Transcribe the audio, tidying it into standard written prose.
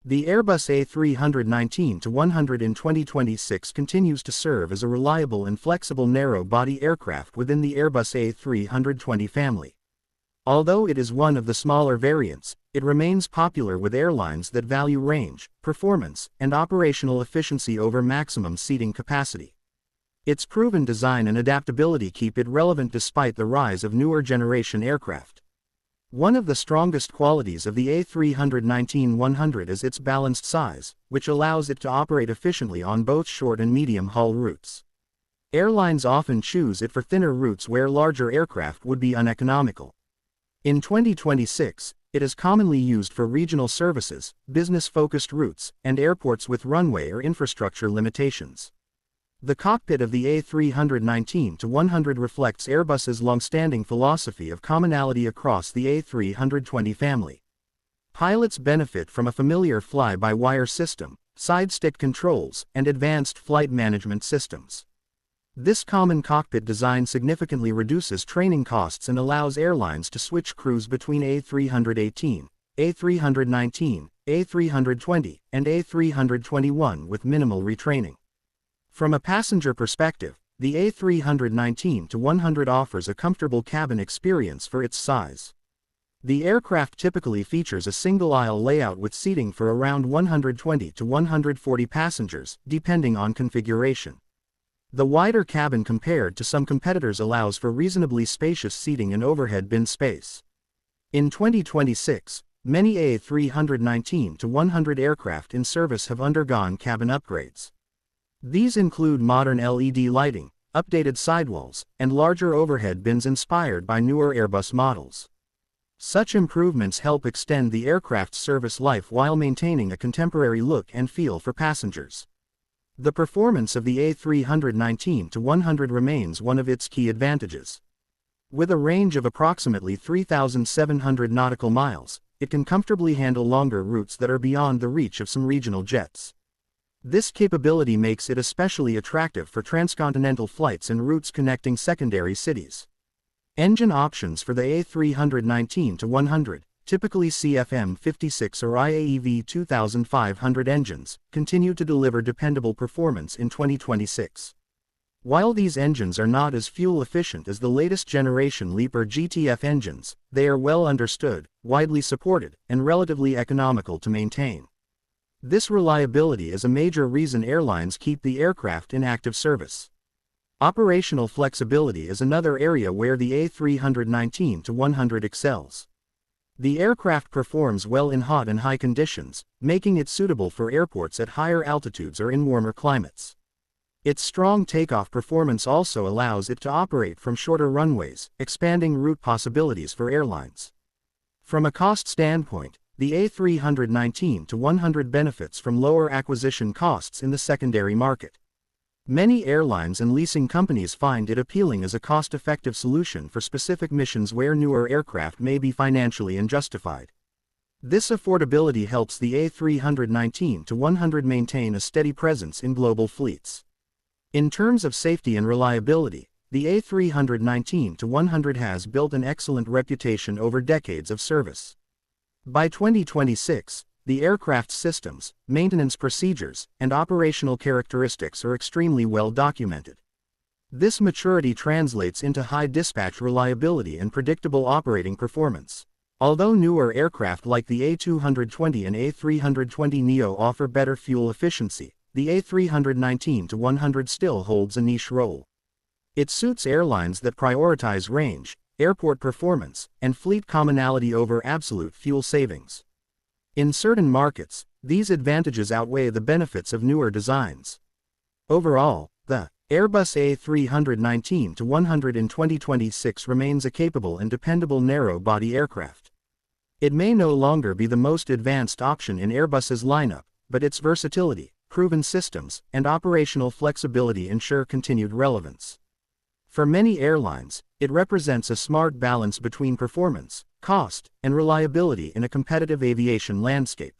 The Airbus A319-100 in 2026 continues to serve as a reliable and flexible narrow-body aircraft within the Airbus A320 family. Although it is one of the smaller variants, it remains popular with airlines that value range, performance, and operational efficiency over maximum seating capacity. Its proven design and adaptability keep it relevant despite the rise of newer generation aircraft. One of the strongest qualities of the A319-100 is its balanced size, which allows it to operate efficiently on both short and medium-haul routes. Airlines often choose it for thinner routes where larger aircraft would be uneconomical. In 2026, it is commonly used for regional services, business-focused routes, and airports with runway or infrastructure limitations. The cockpit of the A319-100 reflects Airbus's long-standing philosophy of commonality across the A320 family. Pilots benefit from a familiar fly-by-wire system, side-stick controls, and advanced flight management systems. This common cockpit design significantly reduces training costs and allows airlines to switch crews between A318, A319, A320, and A321 with minimal retraining. From a passenger perspective, the A319-100 offers a comfortable cabin experience for its size. The aircraft typically features a single-aisle layout with seating for around 120 to 140 passengers, depending on configuration. The wider cabin compared to some competitors allows for reasonably spacious seating and overhead bin space. In 2026, many A319-100 aircraft in service have undergone cabin upgrades. These include modern LED lighting, updated sidewalls, and larger overhead bins inspired by newer Airbus models. Such improvements help extend the aircraft's service life while maintaining a contemporary look and feel for passengers. The performance of the A319-100 remains one of its key advantages. With a range of approximately 3,700 nautical miles, it can comfortably handle longer routes that are beyond the reach of some regional jets. This capability makes it especially attractive for transcontinental flights and routes connecting secondary cities. Engine options for the A319-100, typically CFM56 or IAEV 2500 engines, continue to deliver dependable performance in 2026. While these engines are not as fuel efficient as the latest generation LEAP or GTF engines, they are well understood, widely supported, and relatively economical to maintain. This reliability is a major reason airlines keep the aircraft in active service. Operational flexibility is another area where the A319-100 excels. The aircraft performs well in hot and high conditions, making it suitable for airports at higher altitudes or in warmer climates. Its strong takeoff performance also allows it to operate from shorter runways, expanding route possibilities for airlines. From a cost standpoint, the A319-100 benefits from lower acquisition costs in the secondary market. Many airlines and leasing companies find it appealing as a cost-effective solution for specific missions where newer aircraft may be financially unjustified. This affordability helps the A319-100 maintain a steady presence in global fleets. In terms of safety and reliability, the A319-100 has built an excellent reputation over decades of service. By 2026, the aircraft's systems, maintenance procedures, and operational characteristics are extremely well documented. This maturity translates into high dispatch reliability and predictable operating performance. Although newer aircraft like the A220 and A320neo offer better fuel efficiency, the A319-100 still holds a niche role. It suits airlines that prioritize range, airport performance, and fleet commonality over absolute fuel savings. In certain markets, these advantages outweigh the benefits of newer designs. Overall, the Airbus A319-100 in 2026 remains a capable and dependable narrow-body aircraft. It may no longer be the most advanced option in Airbus's lineup, but its versatility, proven systems, and operational flexibility ensure continued relevance. For many airlines, it represents a smart balance between performance, cost, and reliability in a competitive aviation landscape.